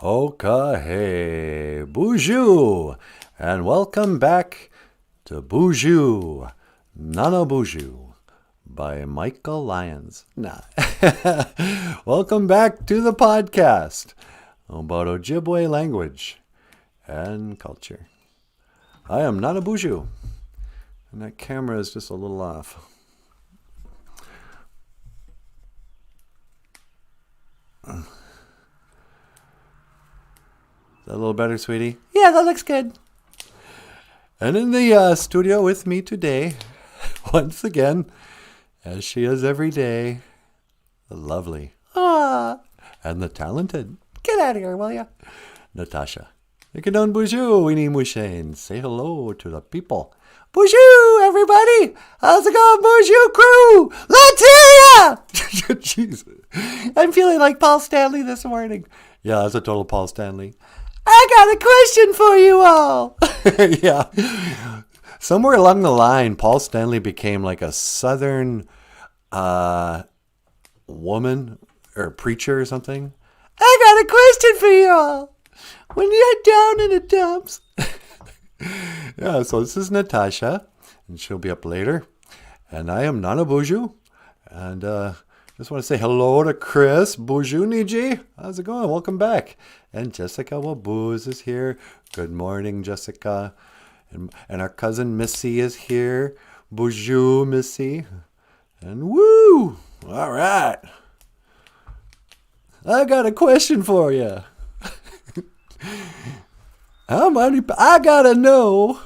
Okay, BOOZHOO, and welcome back to BOOZHOO, NANABOOZHOO by Michael Lyons. Nah. Welcome back to the podcast about OJIBWE language and culture. I am NANABOOZHOO, and that camera is just a little off. Is that a little better, sweetie? Yeah, that looks good. And in the studio with me today, once again, as she is every day, the lovely, and the talented, get out of here, will ya? Natasha. NANABOOZHOO, Weenie Mushain. Say hello to the people. BOOZHOO, everybody! How's it going, BOOZHOO crew? Let's hear ya! Jeez. I'm feeling like Paul Stanley this morning. Yeah, that's a total Paul Stanley. I got a question for you all. Yeah. Somewhere along the line, Paul Stanley became like a southern woman or preacher or something. I got a question for you all. When you're down in the dumps. Yeah, so this is Natasha, and she'll be up later. And I am NANABOOZHOO. And just want to say hello to Chris Boozhooniji. How's it going? Welcome back. And Jessica Wabooz is here. Good morning, Jessica. And our cousin Missy is here. BOOZHOO, Missy. And woo! All right. I got a question for you. How many? I gotta know.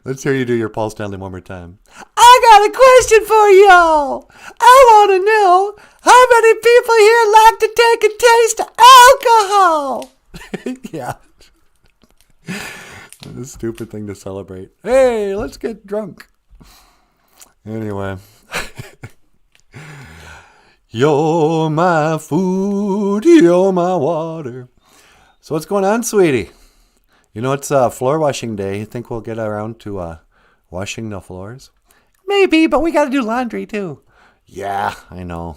Let's hear you do your Paul Stanley one more time. I got a question for y'all. I want to know how many people here like to take a taste of alcohol. Yeah. That's a stupid thing to celebrate. Hey, let's get drunk. Anyway. You're my food, you're my water. So what's going on, sweetie? You know, it's floor washing day. You think we'll get around to washing the floors? Maybe, but we got to do laundry too. Yeah, I know.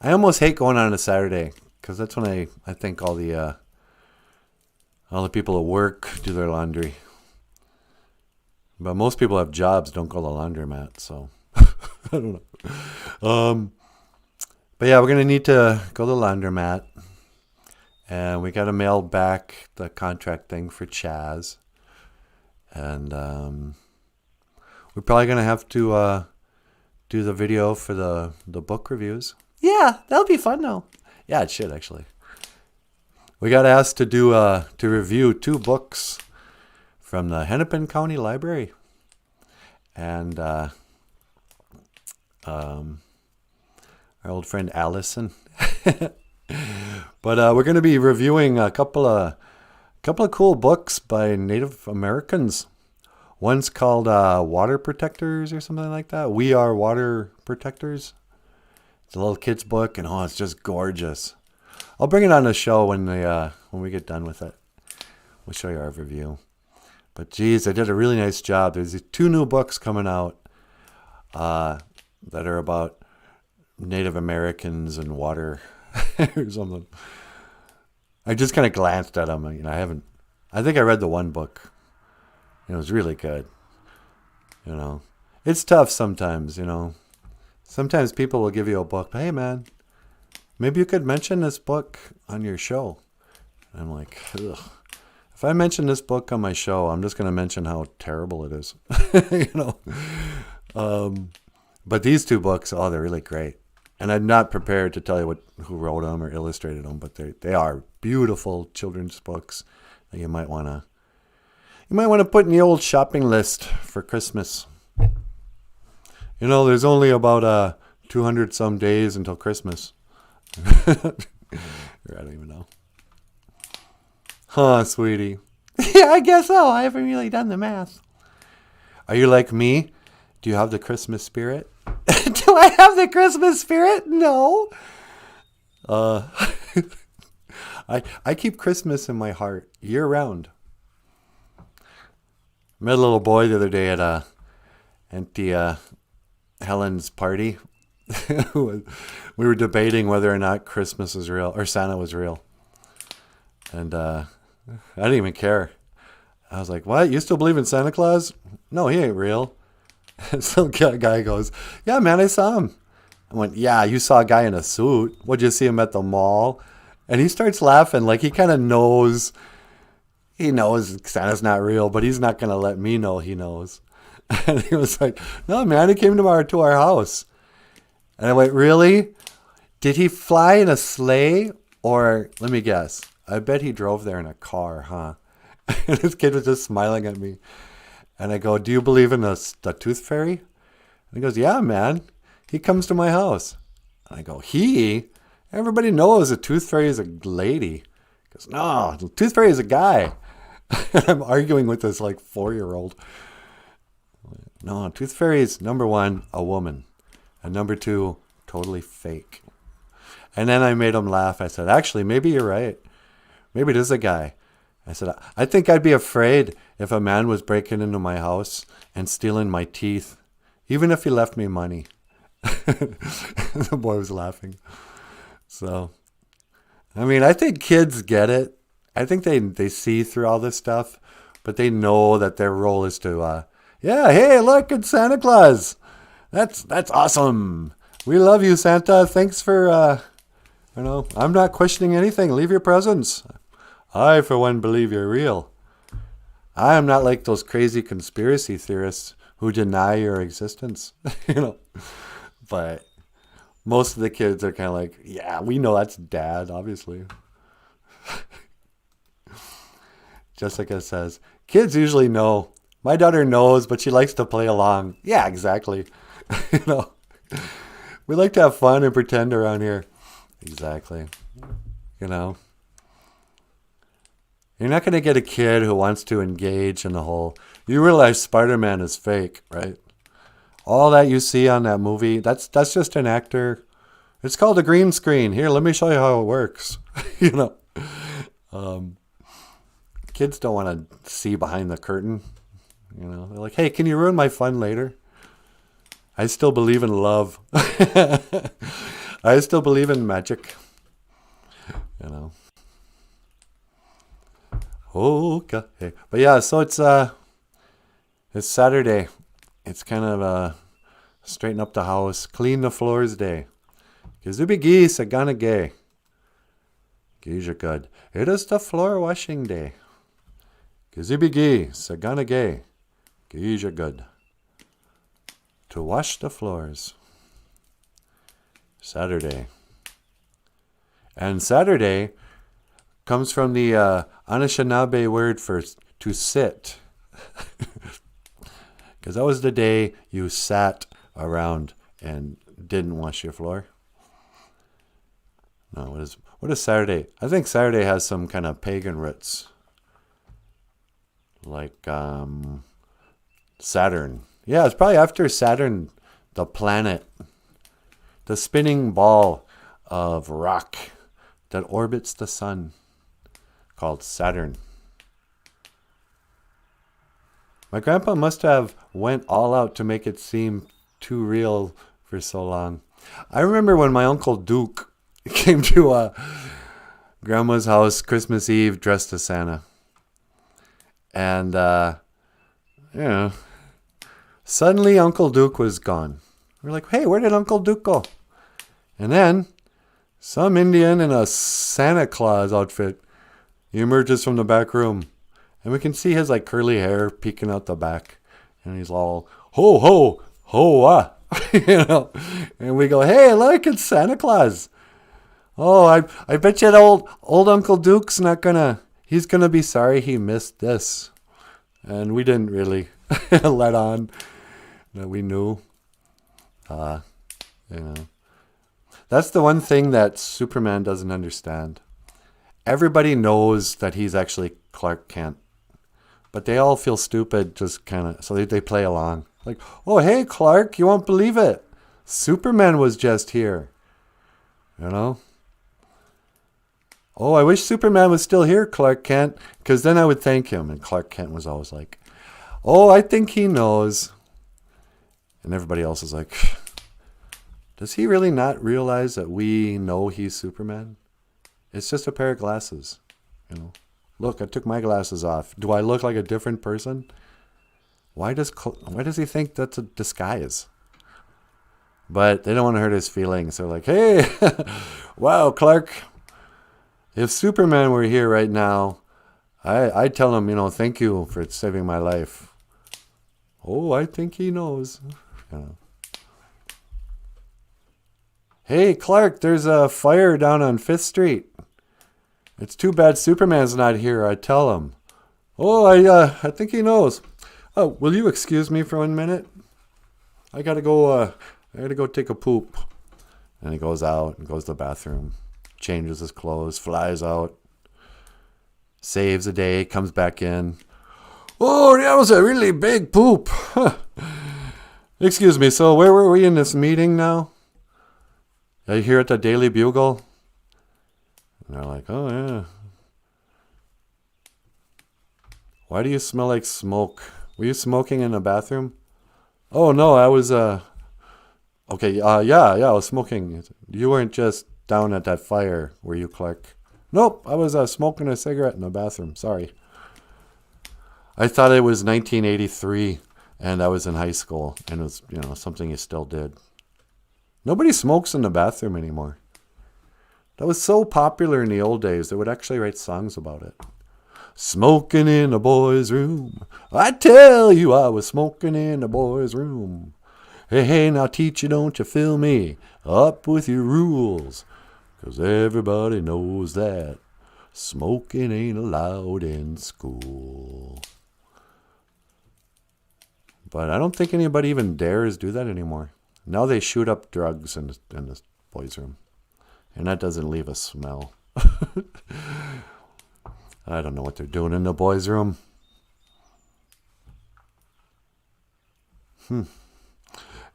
I almost hate going on a Saturday because that's when I think all the people at work do their laundry. But most people have jobs, don't go to the laundromat, so I don't know. But yeah, we're going to need to go to the laundromat. And we got to mail back the contract thing for Chaz. And we're probably going to have to do the video for the book reviews. Yeah, that'll be fun though. Yeah, it should actually. We got asked to do to review 2 books from the Hennepin County Library. And our old friend Allison. But we're going to be reviewing a couple of cool books by Native Americans. One's called Water Protectors or something like that. We Are Water Protectors. It's a little kid's book, and it's just gorgeous. I'll bring it on the show when we get done with it. We'll show you our review. But geez, they did a really nice job. There's 2 new books coming out that are about Native Americans and water. Or something. I just kind of glanced at them. I think I read the one book. It was really good. It's tough sometimes, Sometimes people will give you a book. Hey, man, maybe you could mention this book on your show. And I'm like, ugh. If I mention this book on my show, I'm just going to mention how terrible it is. But these 2 books, they're really great. And I'm not prepared to tell you who wrote them or illustrated them, but they are beautiful children's books that you might want to put in the old shopping list for Christmas. There's only about 200 some days until Christmas. I don't even know. Huh, sweetie? Yeah, I guess so. I haven't really done the math. Are you like me? Do you have the Christmas spirit? Do I have the Christmas spirit? No. I keep Christmas in my heart year round. I met a little boy the other day at Auntie Helen's party, we were debating whether or not Christmas is real or Santa was real. And I didn't even care. I was like, what? You still believe in Santa Claus? No, he ain't real. And some guy goes, yeah, man, I saw him. I went, yeah, you saw a guy in a suit. Would you see him at the mall? And he starts laughing like he kind of knows. He knows Santa's not real, but he's not going to let me know he knows. And he was like, no, man, he came to our house. And I went, really? Did he fly in a sleigh? Or, let me guess, I bet he drove there in a car, huh? And this kid was just smiling at me. And I go, do you believe in the tooth fairy? And he goes, yeah, man. He comes to my house. And I go, he? Everybody knows a tooth fairy is a lady. He goes, no, the tooth fairy is a guy. And I'm arguing with this like 4-year-old. No, tooth fairy is number 1, a woman. And number 2, totally fake. And then I made him laugh. I said, actually, maybe you're right. Maybe it is a guy. I said, I think I'd be afraid if a man was breaking into my house and stealing my teeth, even if he left me money. The boy was laughing. So, I mean, I think kids get it. I think they see through all this stuff, but they know that their role is to, yeah, hey, look, it's Santa Claus. That's awesome. We love you, Santa. Thanks for, I'm not questioning anything. Leave your presents. I, for one, believe you're real. I am not like those crazy conspiracy theorists who deny your existence, But most of the kids are kind of like, yeah, we know that's Dad, obviously. Jessica says, kids usually know. My daughter knows, but she likes to play along. Yeah, exactly. We like to have fun and pretend around here. Exactly. You're not going to get a kid who wants to engage in the whole, you realize Spider-Man is fake, right? All that you see on that movie, that's just an actor. It's called a green screen. Here, let me show you how it works. Kids don't want to see behind the curtain. They're like, hey, can you ruin my fun later? I still believe in love. I still believe in magic. Okay. But yeah, so it's Saturday. It's kind of straighten up the house, clean the floors day. Kizubigi saganage. Geeja good. It is the floor washing day. Kizubigi saganage. Geeja good. To wash the floors. Saturday. And Saturday comes from the Anishinaabe word for to sit. Because that was the day you sat around and didn't wash your floor. No, what is Saturday? I think Saturday has some kind of pagan roots. Like Saturn. Yeah, it's probably after Saturn, the planet. The spinning ball of rock that orbits the sun, called Saturn. My grandpa must have went all out to make it seem too real for so long. I remember when my Uncle Duke came to Grandma's house Christmas Eve dressed as Santa. And, suddenly Uncle Duke was gone. We're like, hey, where did Uncle Duke go? And then some Indian in a Santa Claus outfit, he emerges from the back room. And we can see his like curly hair peeking out the back. And he's all, ho, ho, ho, ah. And we go, hey, look, it's Santa Claus. Oh, I bet you old Uncle Duke's he's going to be sorry he missed this. And we didn't really let on that we knew. That's the one thing that Superman doesn't understand. Everybody knows that he's actually Clark Kent. But they all feel stupid just kind of, so they play along. Like, oh, hey, Clark, you won't believe it. Superman was just here. Oh, I wish Superman was still here, Clark Kent, because then I would thank him. And Clark Kent was always like, oh, I think he knows. And everybody else is like, Does he really not realize that we know he's Superman? It's just a pair of glasses, you know. Look, I took my glasses off. Do I look like a different person? Why does he think that's a disguise? But they don't want to hurt his feelings. They're like, hey, wow, Clark, if Superman were here right now, I'd tell him, you know, thank you for saving my life. Oh, I think he knows. You know. Hey, Clark, there's a fire down on 5th Street. It's too bad Superman's not here. I tell him. Oh, I think he knows. Oh, will you excuse me for 1 minute? I gotta go take a poop. And he goes out and goes to the bathroom, changes his clothes, flies out, saves a day, comes back in. Oh, that was a really big poop. Excuse me, so where were we in this meeting now? Are you here at the Daily Bugle? And they're like, oh, yeah. Why do you smell like smoke? Were you smoking in the bathroom? Oh, no, I was, okay, yeah, I was smoking. You weren't just down at that fire, were you, Clark? Nope, I was smoking a cigarette in the bathroom. Sorry. I thought it was 1983, and I was in high school, and it was, you know, something you still did. Nobody smokes in the bathroom anymore. That was so popular in the old days, they would actually write songs about it. Smoking in a boy's room. I tell you, I was smoking in a boy's room. Hey, hey, now teacher, don't you fill me up with your rules. 'Cause everybody knows that smoking ain't allowed in school. But I don't think anybody even dares do that anymore. Now they shoot up drugs in the boys' room. And that doesn't leave a smell. I don't know what they're doing in the boys' room.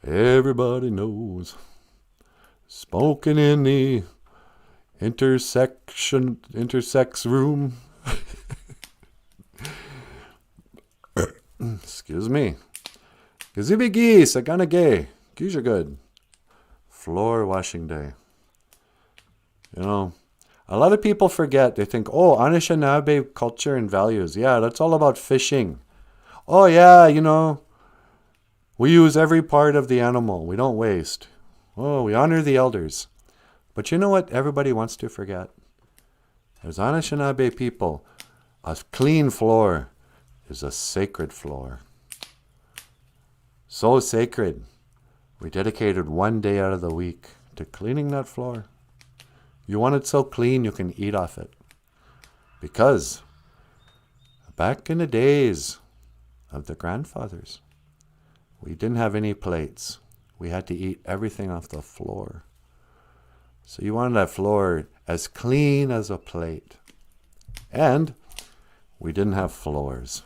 Everybody knows. Smoking in the intersex room. Excuse me. Gazibby geese, agana gay. Geese are good. Floor washing day. You know, a lot of people forget. They think, oh, Anishinaabe culture and values. Yeah, that's all about fishing. Oh, yeah, you know, we use every part of the animal. We don't waste. Oh, we honor the elders. But you know what everybody wants to forget? As Anishinaabe people, a clean floor is a sacred floor. So sacred, we dedicated 1 day out of the week to cleaning that floor. You want it so clean you can eat off it. Because back in the days of the grandfathers, we didn't have any plates. We had to eat everything off the floor. So you wanted that floor as clean as a plate. And we didn't have floors.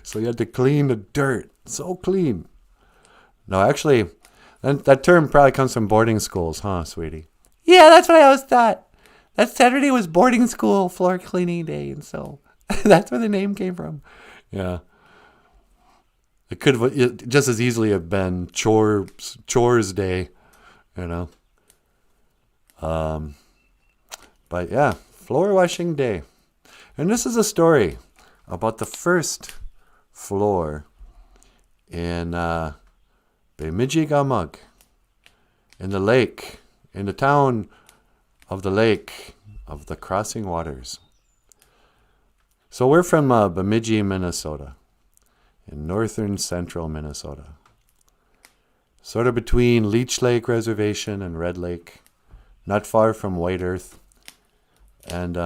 So you had to clean the dirt. So clean. No, actually, that term probably comes from boarding schools, huh, sweetie? Yeah, that's what I always thought. That Saturday was boarding school floor cleaning day, and so that's where the name came from. Yeah. It could have just as easily have been chores day, you know. But yeah, floor washing day. And this is a story about the first floor in Bemidji Gamug, in the lake, in the town of the lake of the crossing waters. So we're from Bemidji, Minnesota, in northern central Minnesota. Sort of between Leech Lake Reservation and Red Lake, not far from White Earth. And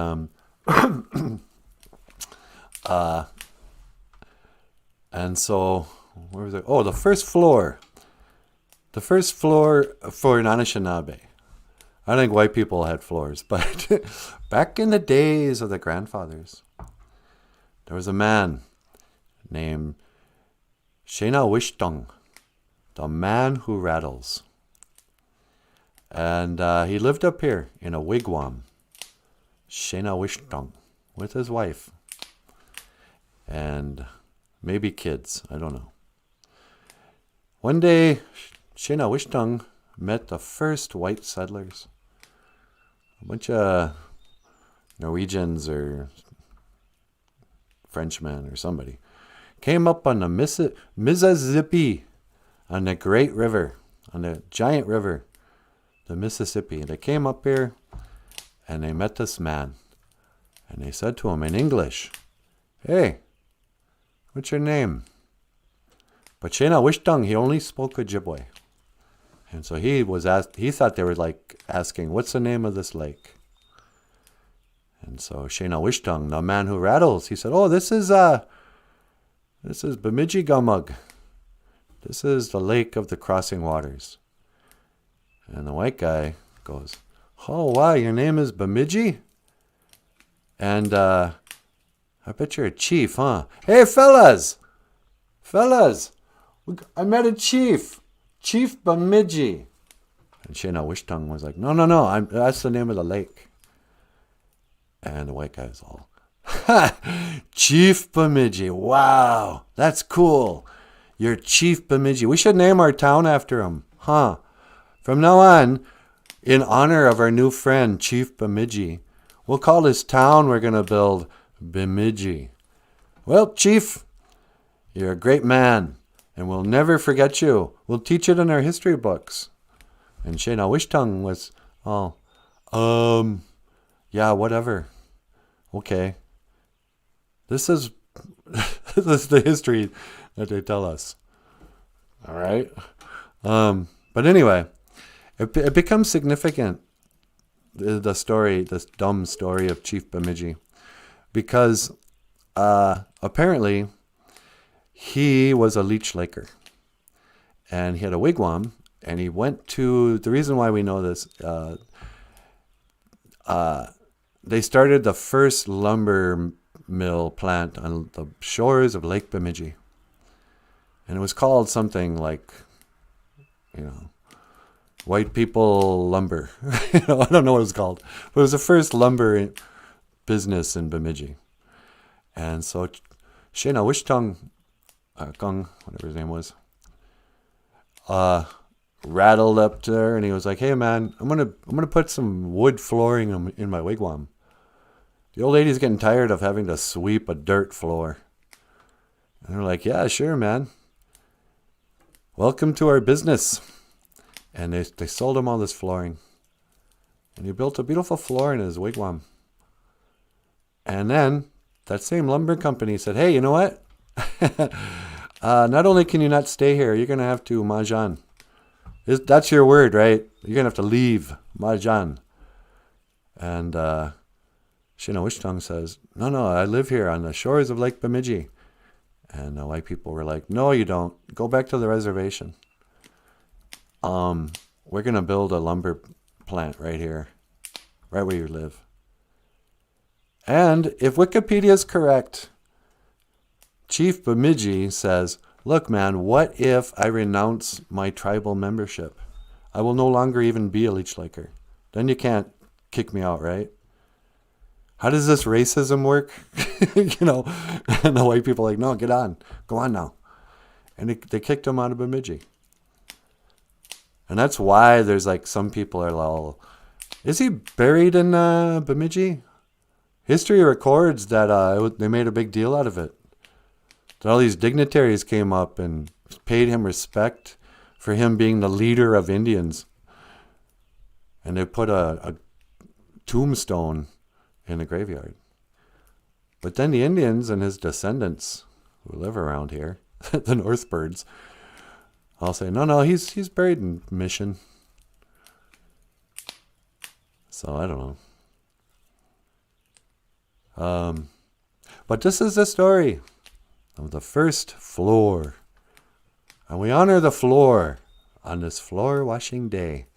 and so, where was it? Oh, the first floor for an Anishinaabe. I think white people had floors, but back in the days of the grandfathers, there was a man named Shenawishtung, the man who rattles. And he lived up here in a wigwam, Shenawishtung, with his wife. And maybe kids, I don't know. One day, Shena Wishtung met the first white settlers. A bunch of Norwegians or Frenchmen or somebody came up on the Mississippi, on the great river, on the giant river, the Mississippi. They came up here and they met this man. And they said to him in English, "Hey, what's your name?" But Shena Wishtung, he only spoke Ojibwe. And so he thought they were like asking, "What's the name of this lake?" And so Shena Wishtung, the man who rattles, he said, "Oh, this is Bemidji Gumug. This is the lake of the crossing waters." And the white guy goes, "Oh, wow, your name is Bemidji? And I bet you're a chief, huh? Hey, fellas, I met a chief. Chief Bemidji." And Shena Wishtung was like, No, that's the name of the lake. And the white guy's all, "Chief Bemidji, wow, that's cool. You're Chief Bemidji. We should name our town after him, huh? From now on, in honor of our new friend, Chief Bemidji, we'll call this town we're going to build Bemidji. Well, Chief, you're a great man. And we'll never forget you. We'll teach it in our history books." And Shena Wishtung was all, yeah, whatever. Okay. This is the history that they tell us. All right. But anyway, it becomes significant, the story, this dumb story of Chief Bemidji, because apparently he was a leech laker, and he had a wigwam, and he went to, the reason why we know this, they started the first lumber mill plant on the shores of Lake Bemidji, and it was called something like, white people lumber. I don't know what it was called, but it was the first lumber business in Bemidji. And so Shena Wishtung, Kung, whatever his name was, rattled up there, and he was like, "Hey man, I'm gonna put some wood flooring in my wigwam. The old lady's getting tired of having to sweep a dirt floor." And they're like, "Yeah, sure, man. Welcome to our business." And they sold him all this flooring, and he built a beautiful floor in his wigwam. And then that same lumber company said, "Hey, you know what? Not only can you not stay here, you're going to have to majan. That's your word, right? You're going to have to leave, majan." And Shena Wishtung says, No, I live here on the shores of Lake Bemidji." And the white people were like, "No, you don't. Go back to the reservation. We're going to build a lumber plant right here, right where you live." And if Wikipedia is correct, Chief Bemidji says, "Look, man, what if I renounce my tribal membership? I will no longer even be a leech laker. Then you can't kick me out, right?" How does this racism work? And the white people are like, "No, get on. Go on now." And they kicked him out of Bemidji. And that's why there's like some people are like, "Is he buried in Bemidji?" History records that they made a big deal out of it. That all these dignitaries came up and paid him respect for him being the leader of Indians. And they put a tombstone in the graveyard. But then the Indians and his descendants who live around here, the Northbirds, all say, no, he's buried in Mission. So I don't know. But this is the story of the first floor. And we honor the floor on this floor washing day.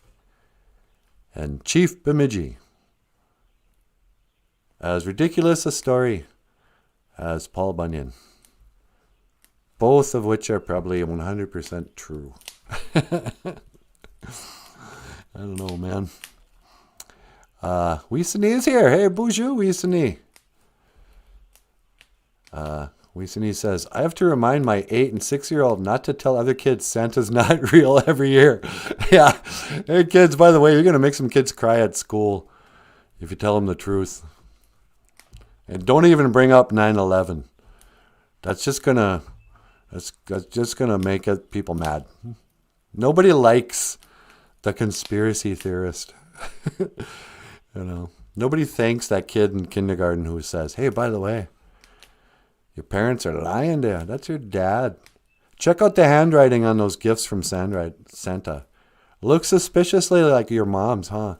And Chief Bemidji, as ridiculous a story as Paul Bunyan, both of which are probably 100% true. I don't know, man. Weesony is here. Hey, BOOZHOO, Weesony. Weesney says, I have to remind my 8 and 6-year-old not to tell other kids Santa's not real every year. Yeah. Hey, kids, by the way, you're going to make some kids cry at school if you tell them the truth. And don't even bring up 9/11. That's just going to make people mad. Nobody likes the conspiracy theorist. Nobody thanks that kid in kindergarten who says, hey, by the way, your parents are lying there. That's your dad. Check out the handwriting on those gifts from Santa. Looks suspiciously like your mom's, huh?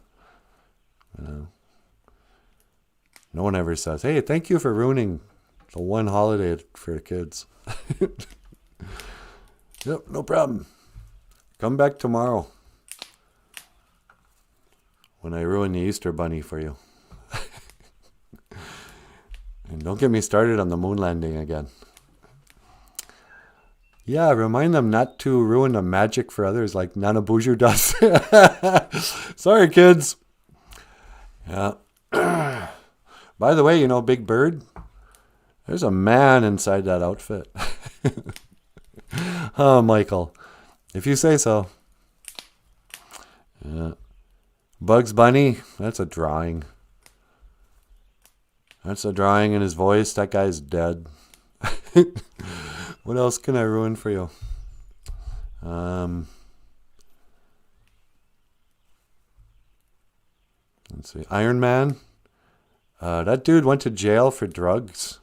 No one ever says, hey, thank you for ruining the one holiday for the kids. Yep, no problem. Come back tomorrow when I ruin the Easter bunny for you. And don't get me started on the moon landing again. Yeah, remind them not to ruin the magic for others like NANABOOZHOO does. Sorry, kids. Yeah. By the way, Big Bird? There's a man inside that outfit. Oh, Michael. If you say so. Yeah. Bugs Bunny, that's a drawing. That's a drawing in his voice. That guy's dead. What else can I ruin for you? Let's see. Iron Man. That dude went to jail for drugs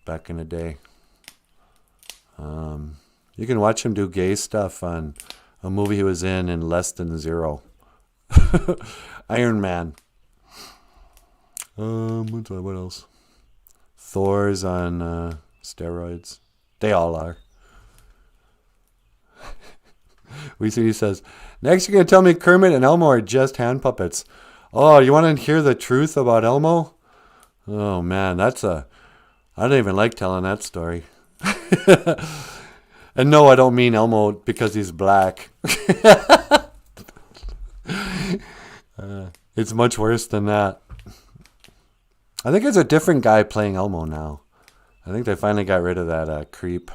back in the day. You can watch him do gay stuff on a movie he was in Less Than Zero. Iron Man. What else? Thor's on steroids. They all are. He says, next you're going to tell me Kermit and Elmo are just hand puppets. Oh, you want to hear the truth about Elmo? Oh, man, I don't even like telling that story. And no, I don't mean Elmo because he's black. It's much worse than that. I think there's a different guy playing Elmo now. I think they finally got rid of that creep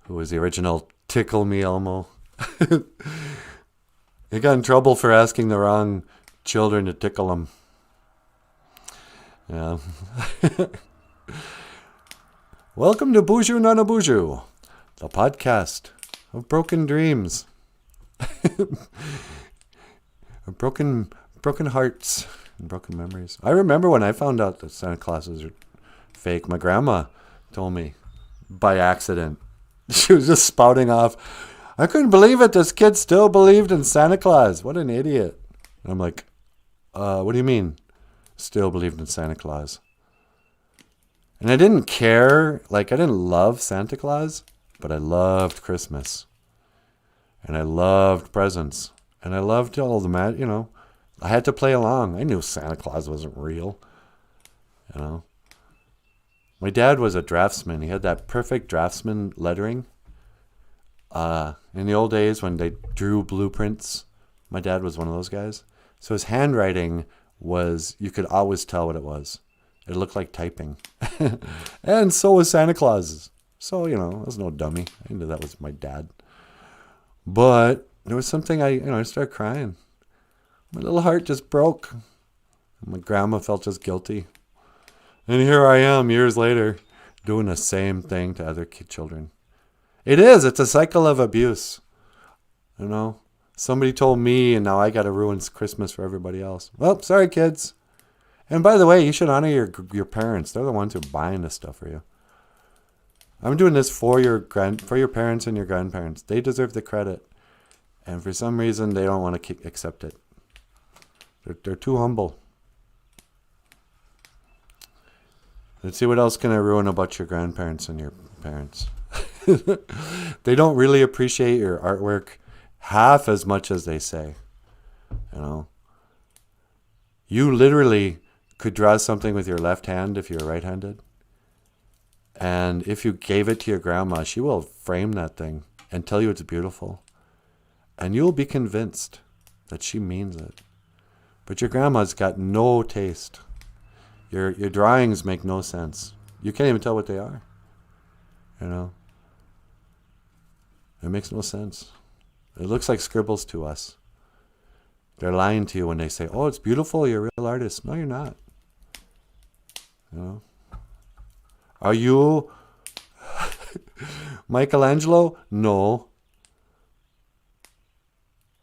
who was the original Tickle Me Elmo. He got in trouble for asking the wrong children to tickle him. Yeah. Welcome to BOOZHOO NANABOOZHOO, the podcast of broken dreams. Broken hearts and broken memories. I remember when I found out that Santa Claus was fake. My grandma told me by accident. She was just spouting off. I couldn't believe it. This kid still believed in Santa Claus. What an idiot. And I'm like, what do you mean? Still believed in Santa Claus. And I didn't care. I didn't love Santa Claus, but I loved Christmas. And I loved presents. And I loved all the I had to play along. I knew Santa Claus wasn't real. My dad was a draftsman. He had that perfect draftsman lettering. In the old days when they drew blueprints, my dad was one of those guys. So his handwriting was, you could always tell what it was. It looked like typing. And so was Santa Claus's. So, I was no dummy. I knew that was my dad. But there was something I started crying. My little heart just broke. My grandma felt just guilty. And here I am years later doing the same thing to other children. It's a cycle of abuse. Somebody told me and now I got to ruin Christmas for everybody else. Well, sorry kids. And by the way, you should honor your parents. They're the ones who are buying this stuff for you. I'm doing this for your parents and your grandparents. They deserve the credit. And for some reason, they don't want to accept it. They're too humble. Let's see what else can I ruin about your grandparents and your parents. They don't really appreciate your artwork half as much as they say. You literally could draw something with your left hand if you're right-handed. And if you gave it to your grandma, she will frame that thing and tell you it's beautiful. And you'll be convinced that she means it. But your grandma's got no taste. Your drawings make no sense. You can't even tell what they are. You know? It makes no sense. It looks like scribbles to us. They're lying to you when they say, oh, it's beautiful, you're a real artist. No, you're not. You know? Are you Michelangelo? No.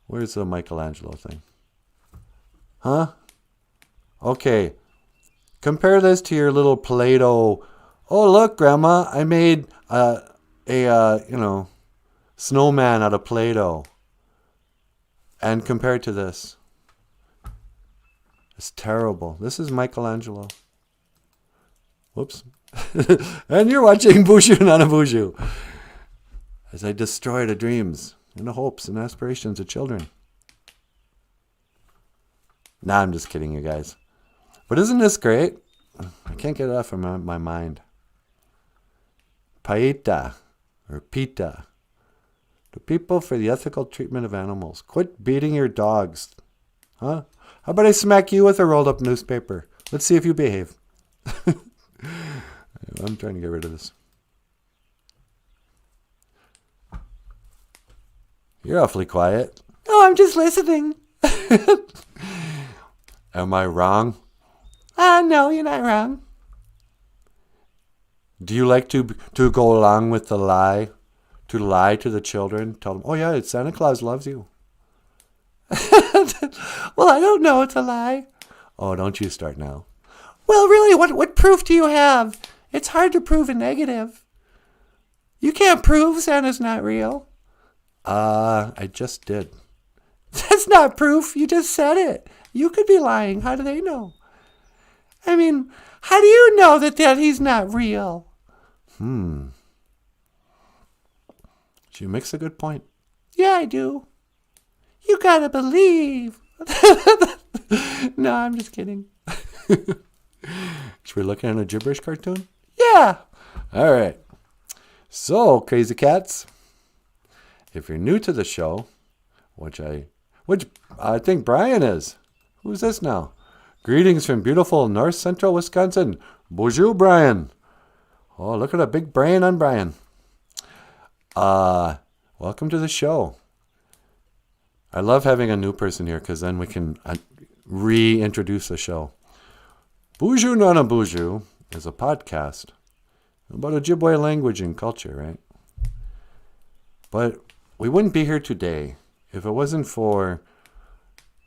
Where's the Michelangelo thing? Huh? Okay. Compare this to your little Play-Doh. Oh, look, Grandma, I made snowman out of Play-Doh. And compare it to this. It's terrible. This is Michelangelo. Whoops. And you're watching BOOZHOO, NANABOOZHOO. As I destroy the dreams and the hopes and aspirations of children. Nah, I'm just kidding, you guys. But isn't this great? I can't get it off of my mind. Paita, or PETA. The People for the Ethical Treatment of Animals. Quit beating your dogs. Huh? How about I smack you with a rolled up newspaper? Let's see if you behave. I'm trying to get rid of this. You're awfully quiet. Oh, I'm just listening. Am I wrong? No, you're not wrong. Do you like to go along with the lie? To lie to the children? Tell them, oh yeah, Santa Claus loves you. Well, I don't know it's a lie. Oh, don't you start now. Well, really, what proof do you have? It's hard to prove a negative. You can't prove Santa's not real. I just did. That's not proof. You just said it. You could be lying. How do they know? I mean, how do you know that he's not real? She makes a good point. Yeah, I do. You gotta believe. No, I'm just kidding. Should we look at a gibberish cartoon? Yeah. All right. So, crazy cats, if you're new to the show, which I think Brian is. Who's this now? Greetings from beautiful north central Wisconsin. Bonjour, Brian. Oh, look at that big brain on Brian. Welcome to the show. I love having a new person here because then we can reintroduce the show. BOOZHOO, NANABOOZHOO is a podcast about Ojibwe language and culture, right? But we wouldn't be here today if it wasn't for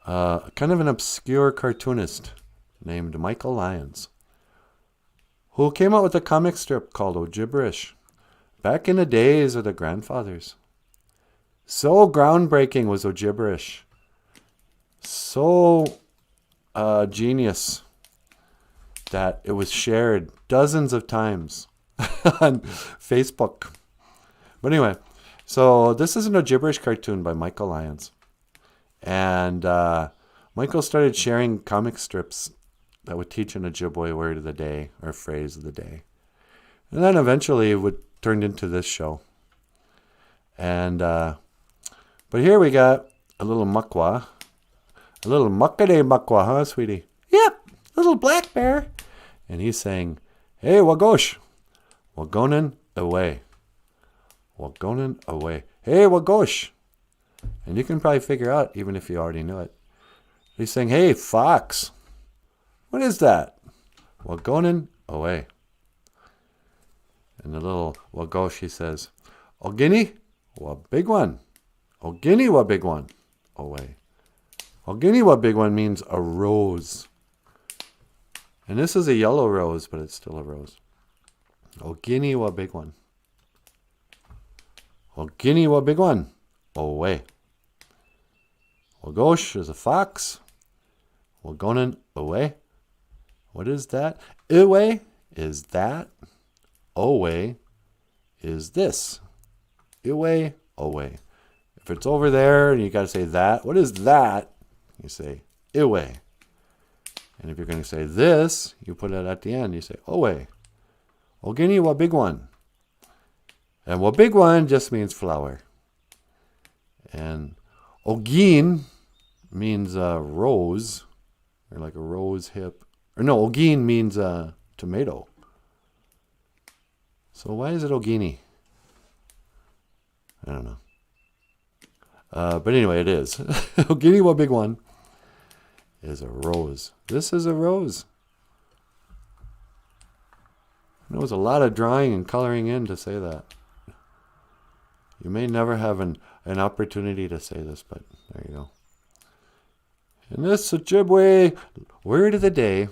kind of an obscure cartoonist named Michael Lyons, who came out with a comic strip called OJIBWE back in the days of the grandfathers. So groundbreaking was OJIBWE. So genius that it was shared dozens of times on Facebook. But anyway, so this is an Ojibwe cartoon by Michael Lyons. And Michael started sharing comic strips that would teach an Ojibwe word of the day or phrase of the day. And then eventually it would turn into this show. And but here we got a little muckwa. A little muckade muckwa, huh, sweetie? Yep, little black bear. And he's saying, hey, Wagosh, Wagonin away. Wagonin away. Hey, Wagosh. And you can probably figure out, even if you already knew it. He's saying, hey, fox. What is that? Wagonin away. And the little Wagosh, he says, Ogini, wa big one. Ogini, wa big one. Away. Ogini, wa big one means a rose. And this is a yellow rose, but it's still a rose. Ogini, wa big one. Ogini, wa big one. Away. Wagosh is a fox. Wagonin away. What is that? Away is that. Away is this. Away, away. If it's over there and you got to say that, what is that? You say away. And if you're going to say this, you put it at the end. You say away. Ogini wa big one. And wa big one just means flower. And ogin means rose, or like a rose hip. Or no, ogin means tomato. So why is it Ogini? I don't know. But anyway, it is. Ogini, what big one? Is a rose. This is a rose. It was a lot of drawing and coloring in to say that. You may never have an opportunity to say this, but there you go. And this Ojibwe word of the day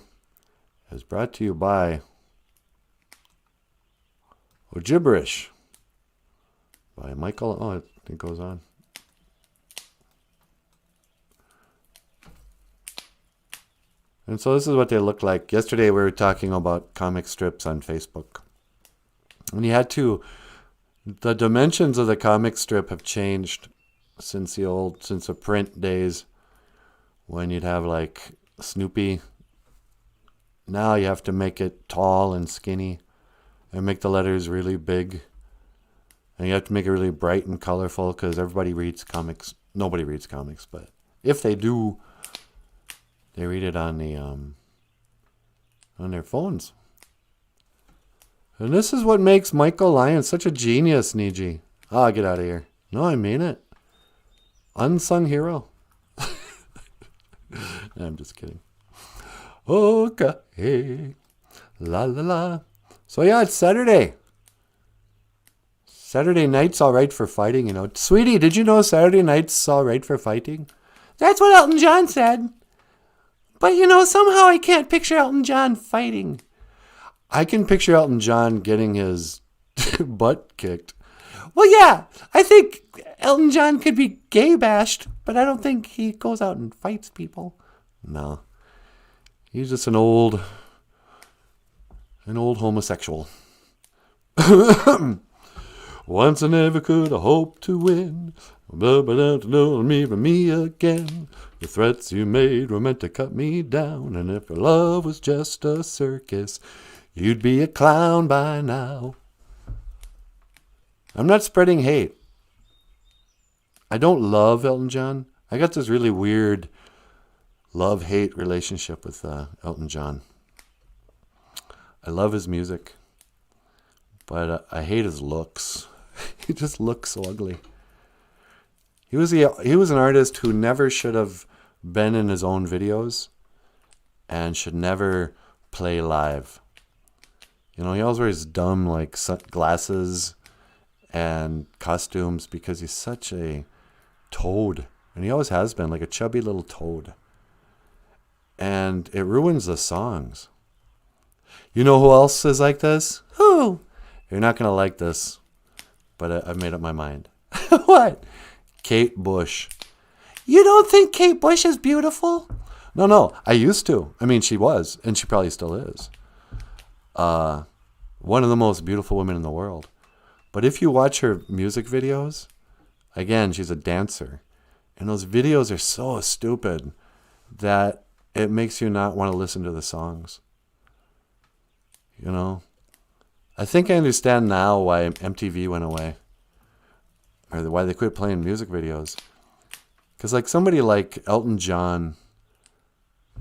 is brought to you by Gibberish by Michael. Oh, it goes on. And so this is what they look like. Yesterday we were talking about comic strips on Facebook. And the dimensions of the comic strip have changed since the print days when you'd have like Snoopy. Now you have to make it tall and skinny and make the letters really big. And you have to make it really bright and colorful because everybody reads comics. Nobody reads comics, but if they do, they read it on their phones. And this is what makes Michael Lyons such a genius, Niji. Ah, get out of here. No, I mean it. Unsung hero. I'm just kidding. Okay. La la la. So yeah, it's Saturday. Saturday night's all right for fighting, you know. Sweetie, did you know Saturday night's all right for fighting? That's what Elton John said. But, you know, somehow I can't picture Elton John fighting. I can picture Elton John getting his butt kicked. Well, yeah, I think Elton John could be gay bashed, but I don't think he goes out and fights people. No. He's just an old homosexual. Once I never could have hoped to win, but don't know me again. The threats you made were meant to cut me down, and if your love was just a circus, you'd be a clown by now. I'm not spreading hate. I don't love Elton John. I got this really weird love-hate relationship with Elton John. I love his music, but I hate his looks. He just looks so ugly. He was an artist who never should have been in his own videos and should never play live. You know, he always wears dumb like glasses and costumes because he's such a toad. And he always has been, like a chubby little toad. And it ruins the songs. You know who else is like this? Who? You're not going to like this, but I've made up my mind. What? Kate Bush. You don't think Kate Bush is beautiful? No, I used to. I mean, she was, and she probably still is. One of the most beautiful women in the world. But if you watch her music videos, again, she's a dancer. And those videos are so stupid that it makes you not want to listen to the songs. You know? I think I understand now why MTV went away. Or why they quit playing music videos. Because like somebody like Elton John,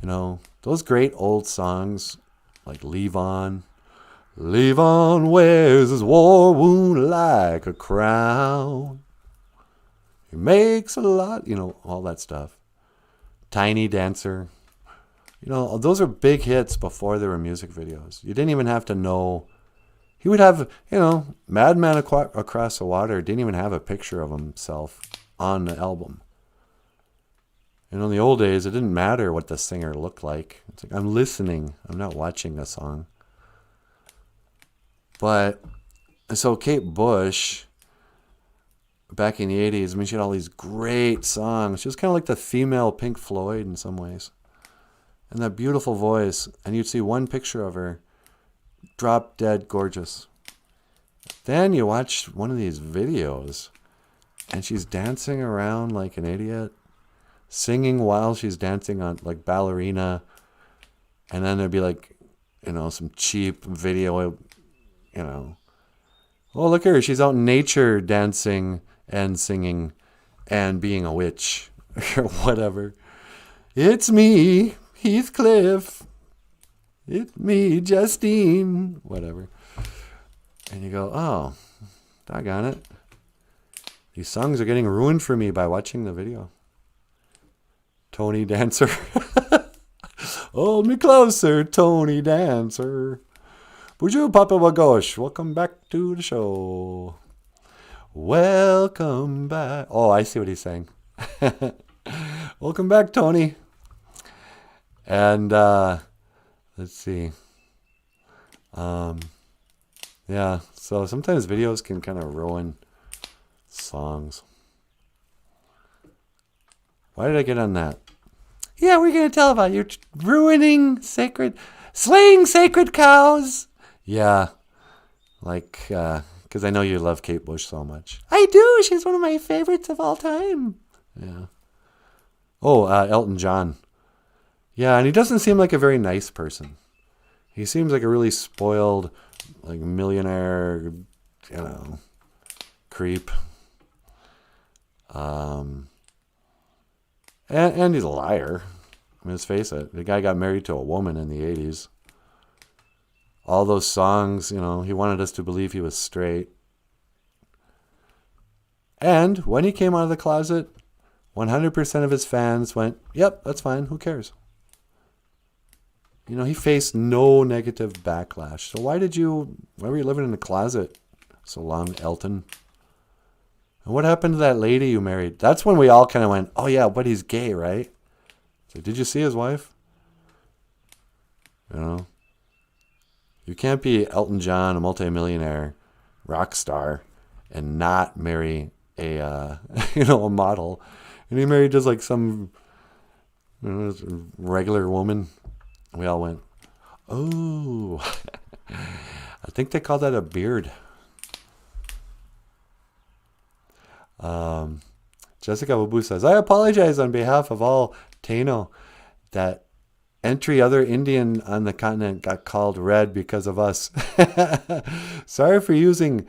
you know, those great old songs like Leave On. Leave On wears his war wound like a crown. He makes a lot, you know, all that stuff. Tiny Dancer. You know, those are big hits before there were music videos. You didn't even have to know. He would have, you know, Madman Across the Water didn't even have a picture of himself on the album. You know, in the old days, it didn't matter what the singer looked like. It's like, I'm listening. I'm not watching a song. But, so Kate Bush, back in the 80s, I mean, she had all these great songs. She was kind of like the female Pink Floyd in some ways. And that beautiful voice. And you'd see one picture of her, drop dead gorgeous. Then you watch one of these videos, and she's dancing around like an idiot, singing while she's dancing on like ballerina. And then there'd be like, you know, some cheap video, you know. Oh, look at her. She's out in nature dancing and singing and being a witch or whatever. It's me, Heathcliff. It's me, Justine. Whatever. And you go, oh, doggone it. These songs are getting ruined for me by watching the video. Tony Dancer. Hold me closer, Tony Dancer. BOOZHOO Papa Wagosh. Welcome back to the show. Welcome back. Oh, I see what he's saying. Welcome back, Tony. And let's see. Yeah, so sometimes videos can kind of ruin songs. Why did I get on that? Yeah, we're going to tell about you slaying sacred cows. Yeah, like, because I know you love Kate Bush so much. I do. She's one of my favorites of all time. Yeah. Oh, Elton John. Yeah, and he doesn't seem like a very nice person. He seems like a really spoiled, like, millionaire, creep. And he's a liar. I mean, let's face it. The guy got married to a woman in the 80s. All those songs, he wanted us to believe he was straight. And when he came out of the closet, 100% of his fans went, yep, that's fine. Who cares? He faced no negative backlash. So why were you living in the closet so long, Elton? And what happened to that lady you married? That's when we all kind of went, oh yeah, but he's gay, right? So did you see his wife? You can't be Elton John, a multimillionaire, rock star, and not marry a, a model. And he married just like some regular woman. We all went, oh, I think they call that a beard. Jessica Wabu says, I apologize on behalf of all Taino that every other Indian on the continent got called red because of us. Sorry for using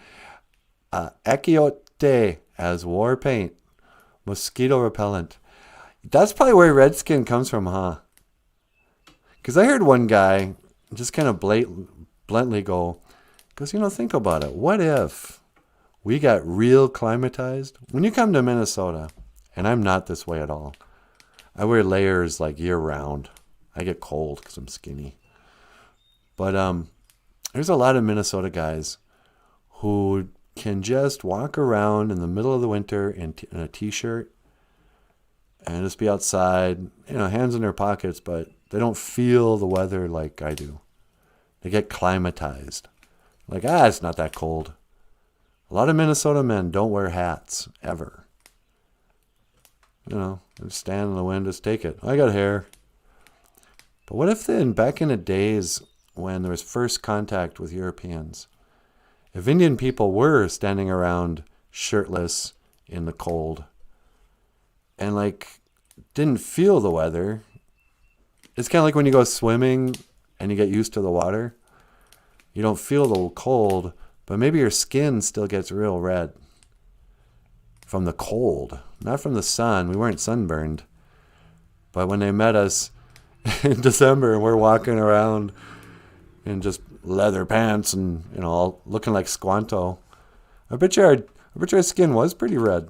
ekiote as war paint, mosquito repellent. That's probably where redskin comes from, huh? Because I heard one guy just kind of bluntly go, think about it. What if we got real climatized? When you come to Minnesota, and I'm not this way at all, I wear layers like year round. I get cold because I'm skinny. But there's a lot of Minnesota guys who can just walk around in the middle of the winter in a t-shirt and just be outside, hands in their pockets, but they don't feel the weather like I do. They get climatized. Like, it's not that cold. A lot of Minnesota men don't wear hats, ever. Just stand in the wind, just take it. I got hair. But what if back in the days when there was first contact with Europeans, if Indian people were standing around shirtless in the cold and didn't feel the weather? It's kind of like when you go swimming and you get used to the water. You don't feel the cold, but maybe your skin still gets real red from the cold, not from the sun. We weren't sunburned. But when they met us in December and we're walking around in just leather pants and, all looking like Squanto, I bet you our skin was pretty red.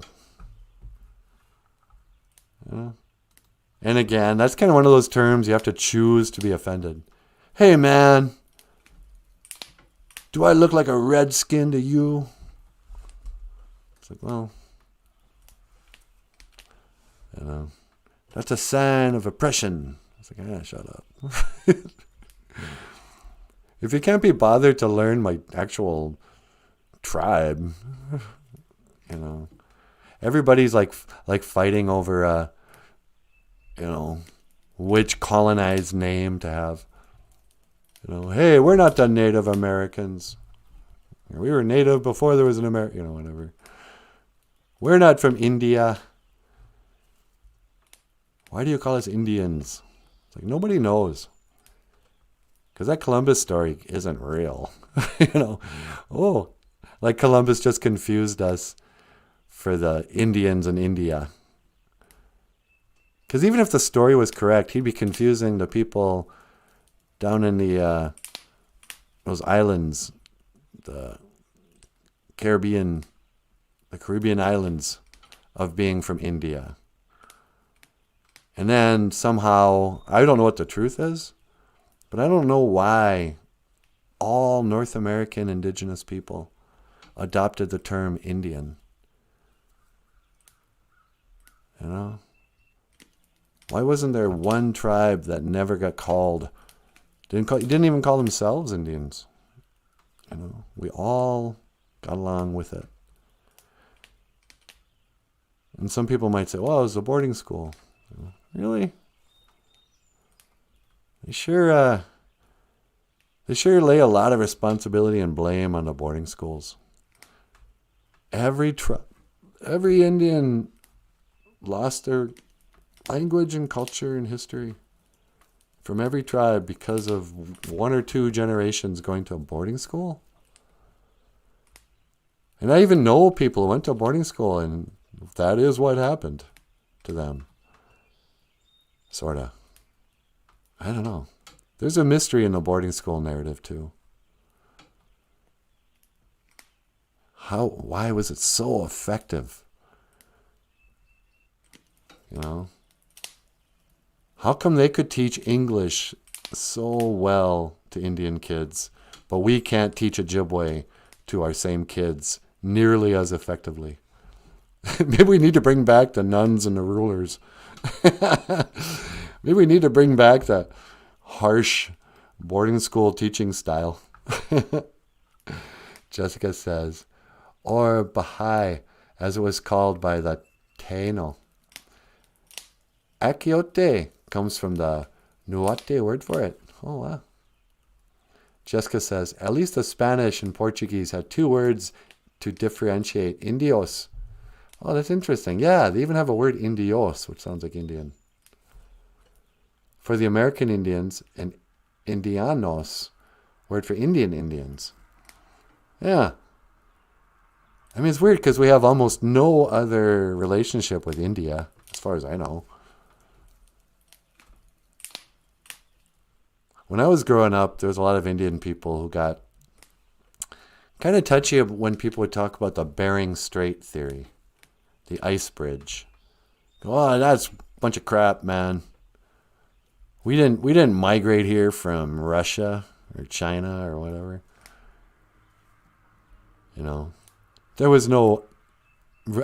And again, that's kind of one of those terms you have to choose to be offended. Hey, man, do I look like a red skin to you? It's like, well, that's a sign of oppression. It's like, shut up. If you can't be bothered to learn my actual tribe, everybody's like fighting over which colonized name to have. Hey, we're not the Native Americans. We were Native before there was an American, whatever. We're not from India. Why do you call us Indians? It's like nobody knows. Because that Columbus story isn't real. Like Columbus just confused us for the Indians in India. Because even if the story was correct, he'd be confusing the people down in the those islands, the Caribbean islands of being from India. And then somehow, I don't know what the truth is, but I don't know why all North American indigenous people adopted the term Indian. You know? Why wasn't there one tribe that never got called, didn't even call themselves Indians? You know, we all got along with it. And some people might say, well, it was a boarding school. Really? They sure lay a lot of responsibility and blame on the boarding schools. Every Indian lost their language and culture and history from every tribe because of one or two generations going to a boarding school. And I even know people who went to a boarding school, and that is what happened to them. Sort of. I don't know. There's a mystery in the boarding school narrative too. Why was it so effective? You know? How come they could teach English so well to Indian kids, but we can't teach Ojibwe to our same kids nearly as effectively? Maybe we need to bring back the nuns and the rulers. Maybe we need to bring back the harsh boarding school teaching style. Jessica says, or Baha'i, as it was called by the Taino. Akiote comes from the Nuate word for it. Oh, wow. Jessica says, at least the Spanish and Portuguese had two words to differentiate. Indios. Oh, that's interesting. Yeah, they even have a word indios, which sounds like Indian. For the American Indians, and Indianos, word for Indian Indians. Yeah. I mean, it's weird because we have almost no other relationship with India, as far as I know. When I was growing up, there was a lot of Indian people who got kind of touchy when people would talk about the Bering Strait theory, the ice bridge. Oh, that's a bunch of crap, man. We didn't migrate here from Russia or China or whatever. You know, there was no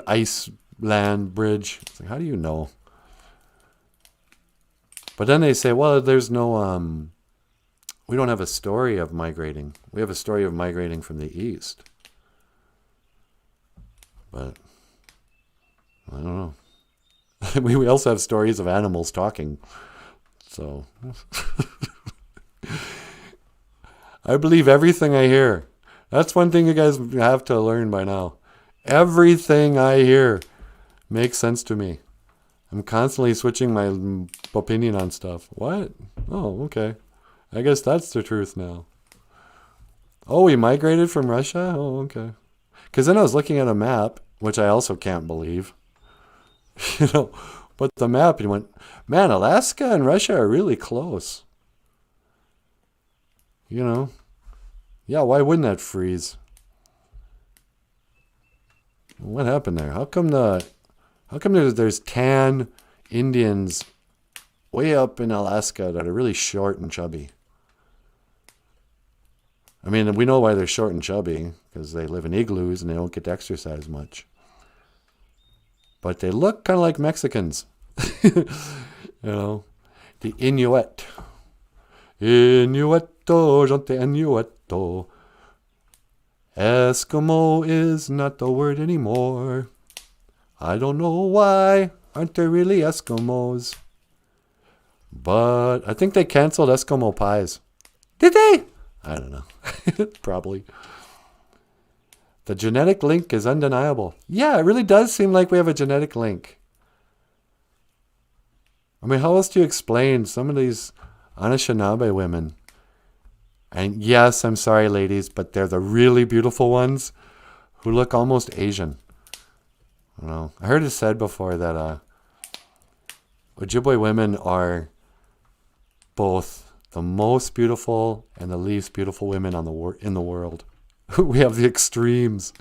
ice land bridge. It's like, how do you know? But then they say, well, there's no we don't have a story of migrating. We have a story of migrating from the east. But I don't know. we also have stories of animals talking. So I believe everything I hear. That's one thing you guys have to learn by now. Everything I hear makes sense to me. I'm constantly switching my opinion on stuff. What? Oh, okay. I guess that's the truth now. Oh, we migrated from Russia? Oh, okay. Because then I was looking at a map, which I also can't believe. You know, but the map, and went, man, Alaska and Russia are really close. You know? Yeah, why wouldn't that freeze? What happened there? How come there's tan Indians way up in Alaska that are really short and chubby? I mean, we know why they're short and chubby, because they live in igloos and they don't get to exercise much. But they look kind of like Mexicans. You know, the Inuit. Inuito, gente Inuito. Eskimo is not the word anymore. I don't know why. Aren't they really Eskimos? But I think they canceled Eskimo pies. Did they? I don't know. Probably. The genetic link is undeniable. Yeah, it really does seem like we have a genetic link. I mean, how else do you explain some of these Anishinaabe women? And yes, I'm sorry, ladies, but they're the really beautiful ones who look almost Asian. I don't know. I heard it said before that Ojibwe women are both the most beautiful and the least beautiful women in the world. We have the extremes.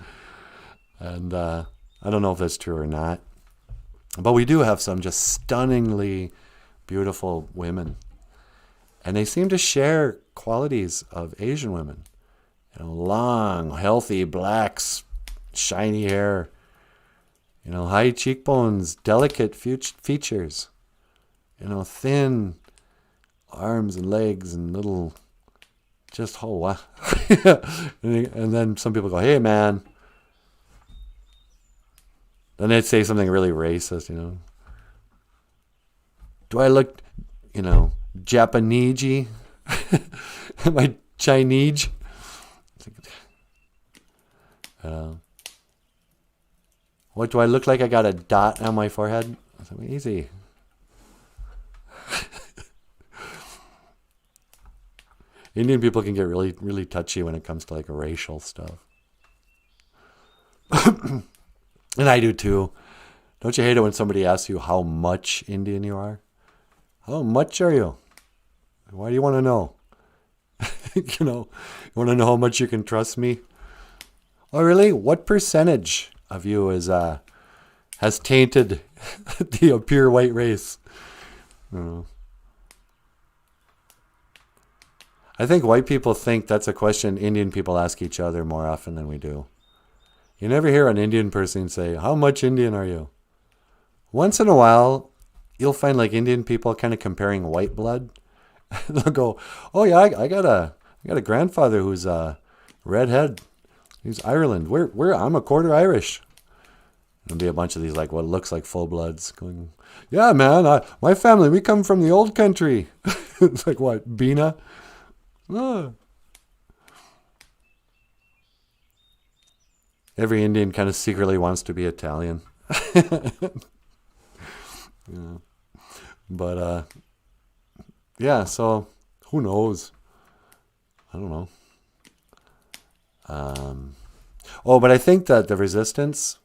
And I don't know if that's true or not. But we do have some just stunningly beautiful women. And they seem to share qualities of Asian women. Long, healthy, blacks, shiny hair. High cheekbones, delicate features. Thin arms and legs and little, just, oh, wow. And then some people go, hey, man. Then they'd say something really racist, Do I look, Japanese-y? Am I Chinese? What do I look like? I got a dot on my forehead? I said, easy. Indian people can get really, really touchy when it comes to like racial stuff. And I do too. Don't you hate it when somebody asks you how much Indian you are? How much are you? Why do you want to know? You want to know how much you can trust me? Oh, really? What percentage of you has tainted the pure white race? I think white people think that's a question Indian people ask each other more often than we do. You never hear an Indian person say, how much Indian are you? Once in a while, you'll find like Indian people kind of comparing white blood. They'll go, oh yeah, I got a grandfather who's redhead. He's Ireland. I'm a quarter Irish. There'll be a bunch of these like what looks like full bloods going, yeah, man, my family, we come from the old country. It's like what, Bina? Oh. Every Indian kind of secretly wants to be Italian. Yeah. But, yeah, so who knows? I don't know. But I think that the resistance,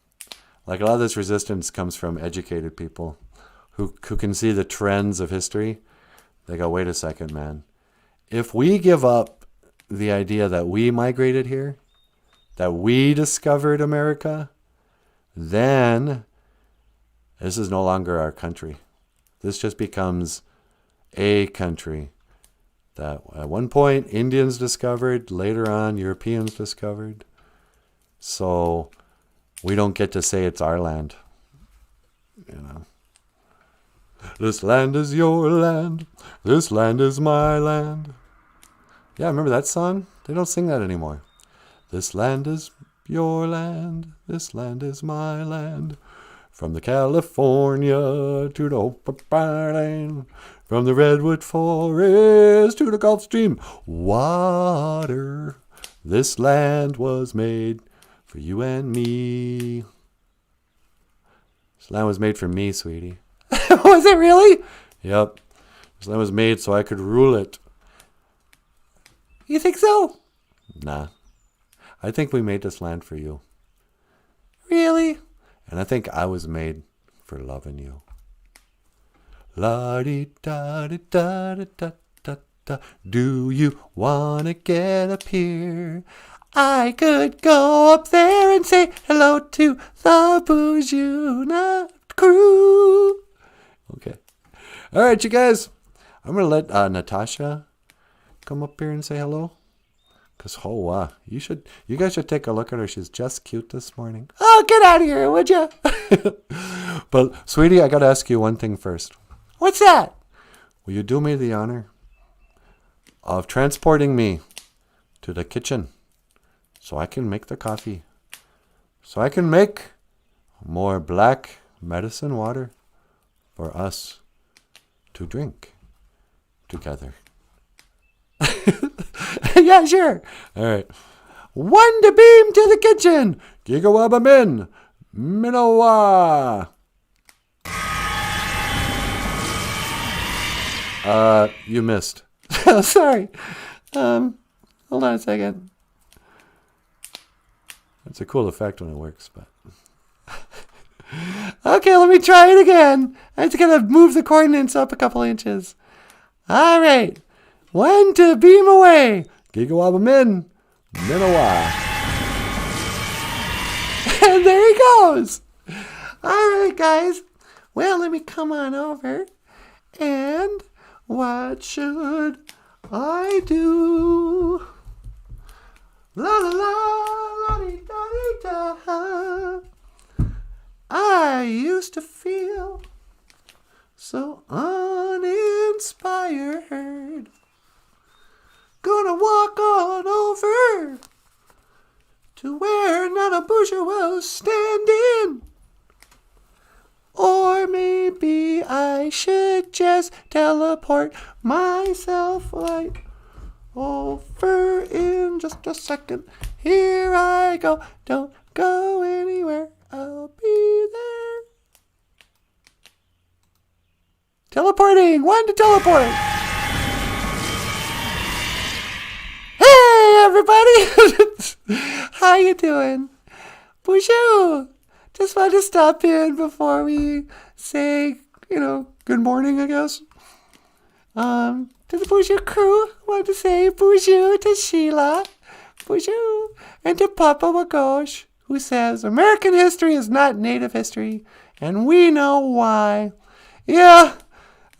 like a lot of this resistance comes from educated people who can see the trends of history. They go, wait a second, man. If we give up the idea that we migrated here, that we discovered America, then this is no longer our country. This just becomes a country that at one point Indians discovered, later on Europeans discovered. So we don't get to say it's our land. This land is your land. This land is my land. Yeah, remember that song? They don't sing that anymore. This land is your land. This land is my land. From the California to the Hope Island. From the Redwood Forest to the Gulf Stream. Water. This land was made for you and me. This land was made for me, sweetie. Was it really? Yep. This land was made so I could rule it. You think so? Nah. I think we made this land for you. Really? And I think I was made for loving you. La-di-da-di-da-di-da-da-da. Do you want to get up here? I could go up there and say hello to the BOOZHOO crew. Okay. All right, you guys. I'm going to let Natasha come up here and say hello. Because, you guys should take a look at her. She's just cute this morning. Oh, get out of here, would you? But, sweetie, I got to ask you one thing first. What's that? Will you do me the honor of transporting me to the kitchen so I can make the coffee? So I can make more black medicine water for us to drink together. Yeah, sure. All right. One to beam to the kitchen. Gigawaba min. Minowa. You missed. Sorry. Hold on a second. That's a cool effect when it works, but. Okay, let me try it again. I just gotta move the coordinates up a couple inches. All right. One to beam away. Gigawaba min. Minowa. And there he goes. All right, guys. Well, let me come on over. And what should I do? La la la, la dee da dee da. I used to feel so uninspired. Gonna walk on over to where NANABOOZHOO was standing. Or maybe I should just teleport myself right over in just a second. Here I go. Don't go anywhere. I'll be there. Teleporting. One to teleport. Hey, everybody. How you doing? BOOZHOO. Just wanted to stop in before we say, good morning, I guess. To the BOOZHOO crew, I wanted to say BOOZHOO to Sheila, BOOZHOO, and to Papa Wagosh, who says American history is not Native history, and we know why. Yeah,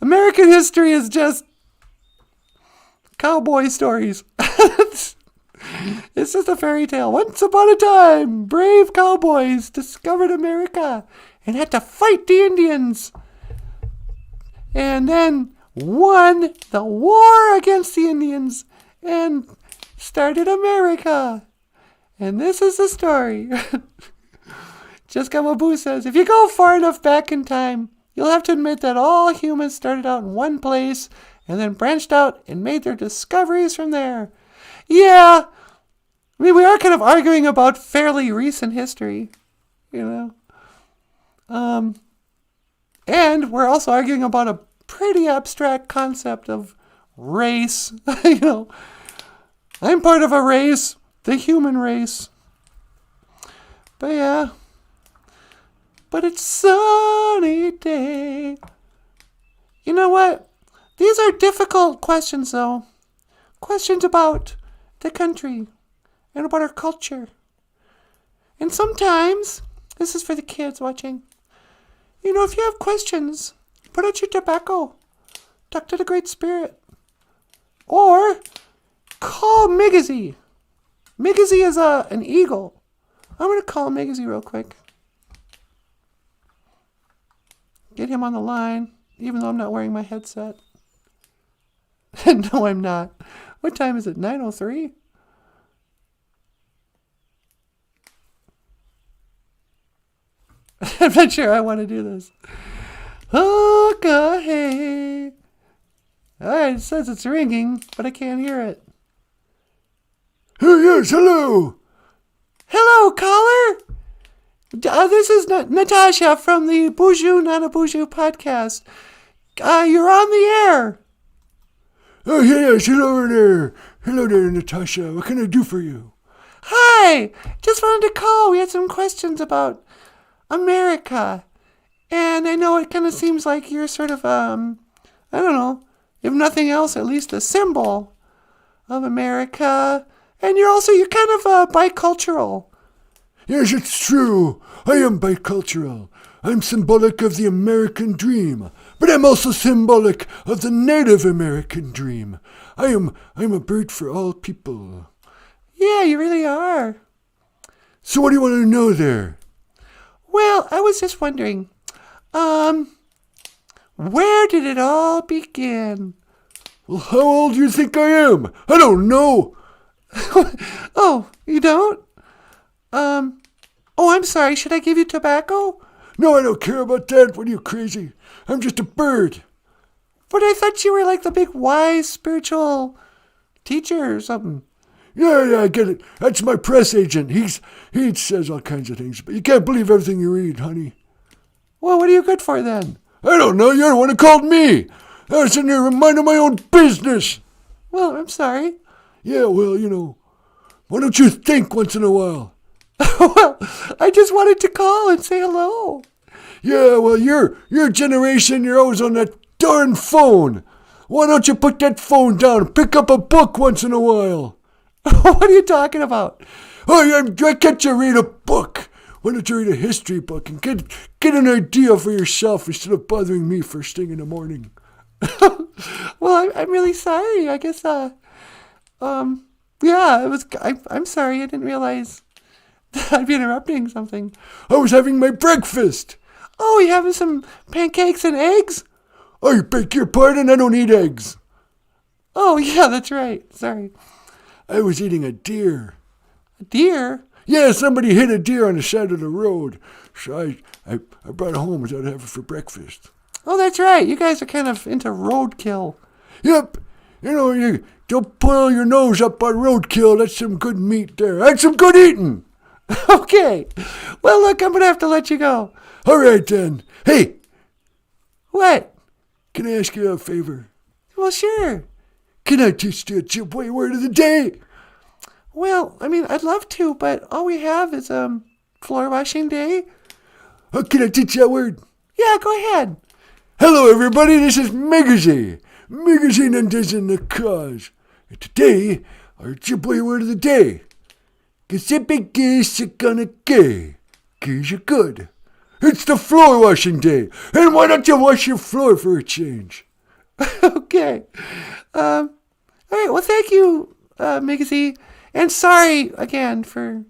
American history is just cowboy stories. It's just a fairy tale. Once upon a time, brave cowboys discovered America and had to fight the Indians. And then won the war against the Indians and started America. And this is the story. Just Gamaboo says, if you go far enough back in time, you'll have to admit that all humans started out in one place and then branched out and made their discoveries from there. Yeah, I mean, we are kind of arguing about fairly recent history, And we're also arguing about a pretty abstract concept of race. I'm part of a race, the human race. But yeah, but it's sunny day. You know what? These are difficult questions, though. Questions about the country and about our culture. And sometimes, this is for the kids watching, if you have questions, put out your tobacco, talk to the Great Spirit, or call Migazy. Migazy is an eagle. I'm going to call Migazy real quick. Get him on the line, even though I'm not wearing my headset. No, I'm not. What time is it? 9:03? I'm not sure I want to do this. Okay. Alright, it says it's ringing, but I can't hear it. Yes, hello. Hello, caller. This is Natasha from the BOOZHOO NANABOOZHOO podcast. You're on the air. Oh, yes, hello there. Hello there, Natasha. What can I do for you? Hi. Just wanted to call. We had some questions about America. And I know it kind of seems like you're sort of, I don't know, if nothing else, at least a symbol of America. And you're kind of bicultural. Yes, it's true. I am bicultural. I'm symbolic of the American dream, but I'm also symbolic of the Native American dream. I'm a bird for all people. Yeah, you really are. So what do you want to know there? Well, I was just wondering, where did it all begin? Well, how old do you think I am? I don't know. Oh, you don't? I'm sorry. Should I give you tobacco? No, I don't care about that. What are you, crazy? I'm just a bird. But I thought you were like the big wise spiritual teacher or something. Yeah, I get it. That's my press agent. He says all kinds of things, but you can't believe everything you read, honey. Well, what are you good for then? I don't know. You're the one who called me. I was sitting there minding my own business. Well, I'm sorry. Yeah, well, why don't you think once in a while? Well, I just wanted to call and say hello. Yeah, well, your generation, you're always on that darn phone. Why don't you put that phone down and pick up a book once in a while? What are you talking about? Oh, I catch you read a book. Why don't you read a history book and get an idea for yourself instead of bothering me first thing in the morning? Well, I'm really sorry. I guess, yeah, I'm sorry. I didn't realize that I'd be interrupting something. I was having my breakfast. Oh, you having some pancakes and eggs? I beg your pardon, I don't eat eggs. Oh, yeah, that's right. Sorry. I was eating a deer. A deer? Yeah, somebody hit a deer on the side of the road. So I brought it home without having it for breakfast. Oh, that's right. You guys are kind of into roadkill. Yep. You don't pull your nose up on roadkill. That's some good meat there. That's some good eating. Okay. Well, look, I'm going to have to let you go. All right, then. Hey. What? Can I ask you a favor? Well, sure. Can I teach you a Ojibwe word of the day? Well, I mean, I'd love to, but all we have is floor washing day. Oh, can I teach you that word? Yeah, go ahead. Hello, everybody. This is Magazine. Magazine and in the cause. And today, our Ojibwe word of the day. Gay. Gays are good. It's the floor washing day. And why don't you wash your floor for a change? Okay. All right. Well, thank you, Migazy. And sorry again for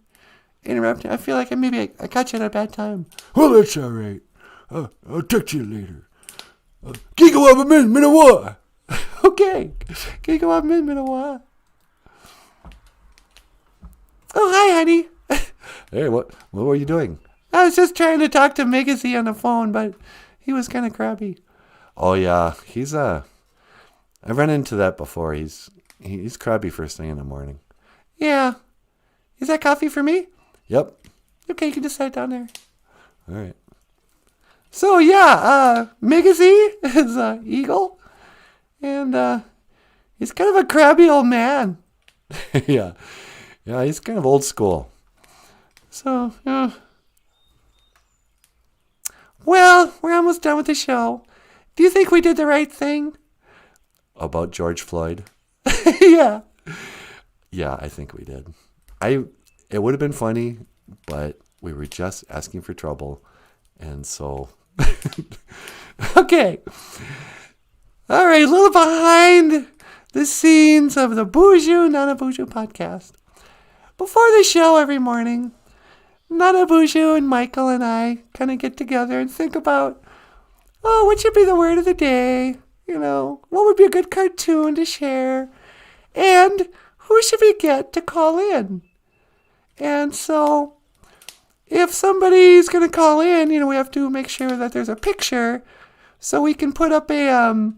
interrupting. I feel like I caught you at a bad time. Well, that's all right. I'll talk to you later. Gigawa Minawa. Okay. Gigawa Minawa. Oh, hi, honey. Hey, what were you doing? I was just trying to talk to Migazy on the phone, but he was kind of crabby. Oh, yeah. I've run into that before. He's crabby first thing in the morning. Yeah. Is that coffee for me? Yep. Okay, you can just set it down there. All right. So, yeah, Migazy is an eagle, and he's kind of a crabby old man. Yeah. Yeah, he's kind of old school. So, well, we're almost done with the show. Do you think we did the right thing? About George Floyd? Yeah. Yeah, I think we did. It would have been funny, but we were just asking for trouble, and so... Okay. All right, a little behind the scenes of the BOOZHOO, NANABOOZHOO podcast. Before the show every morning, NANABOOZHOO and Michael and I kind of get together and think about, what should be the word of the day? What would be a good cartoon to share? And who should we get to call in? And so, if somebody's going to call in, we have to make sure that there's a picture so we can put up a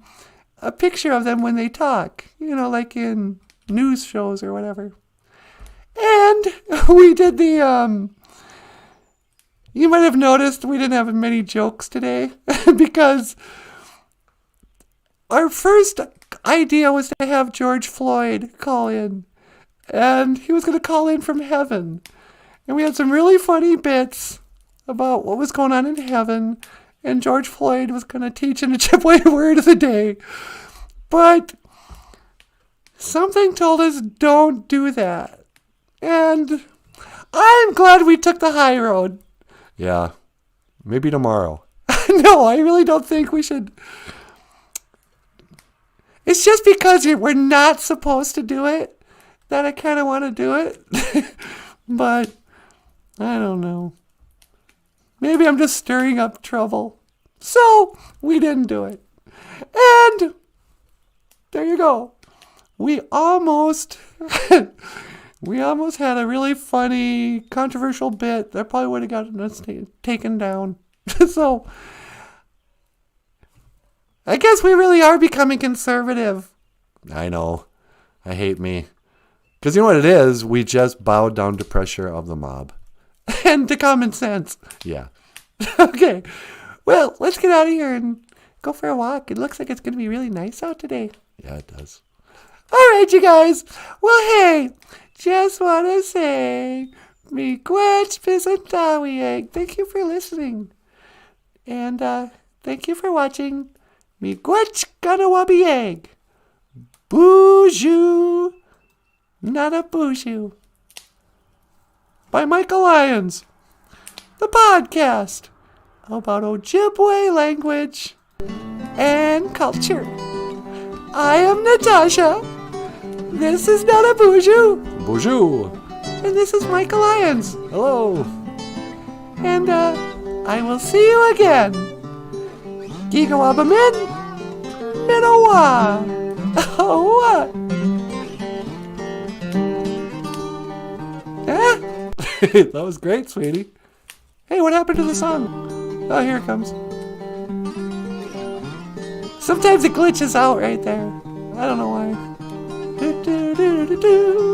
picture of them when they talk, like in news shows or whatever. And we did you might have noticed we didn't have many jokes today because our first idea was to have George Floyd call in, and he was going to call in from heaven. And we had some really funny bits about what was going on in heaven, and George Floyd was going to teach an Ojibwe word of the day. But something told us don't do that. And I'm glad we took the high road. Yeah, maybe tomorrow. No, I really don't think we should. It's just because we're not supposed to do it that I kind of want to do it. But I don't know. Maybe I'm just stirring up trouble. So we didn't do it. And there you go. We almost had a really funny, controversial bit that probably would have gotten us taken down. So I guess we really are becoming conservative. I know. I hate me. Because you know what it is? We just bowed down to pressure of the mob. And to common sense. Yeah. Okay. Well, let's get out of here and go for a walk. It looks like it's going to be really nice out today. Yeah, it does. All right, you guys. Well, hey, just want to say, miigwech pisantawiyeg. Thank you for listening. And thank you for watching miigwech ganawabiyeg. BOOZHOO, NANABOOZHOO. By Michael Lyons. the podcast about Ojibwe language and culture. I am Natasha. This is NANABOOZHOO. BOOZHOO. And this is Michael Lyons. Hello. And I will see you again. Gigawabamin. Minowa. Oh, what? That was great, sweetie. Hey, what happened to the song? Oh, here it comes. Sometimes it glitches out right there. I don't know why. Do, do, do, do, do.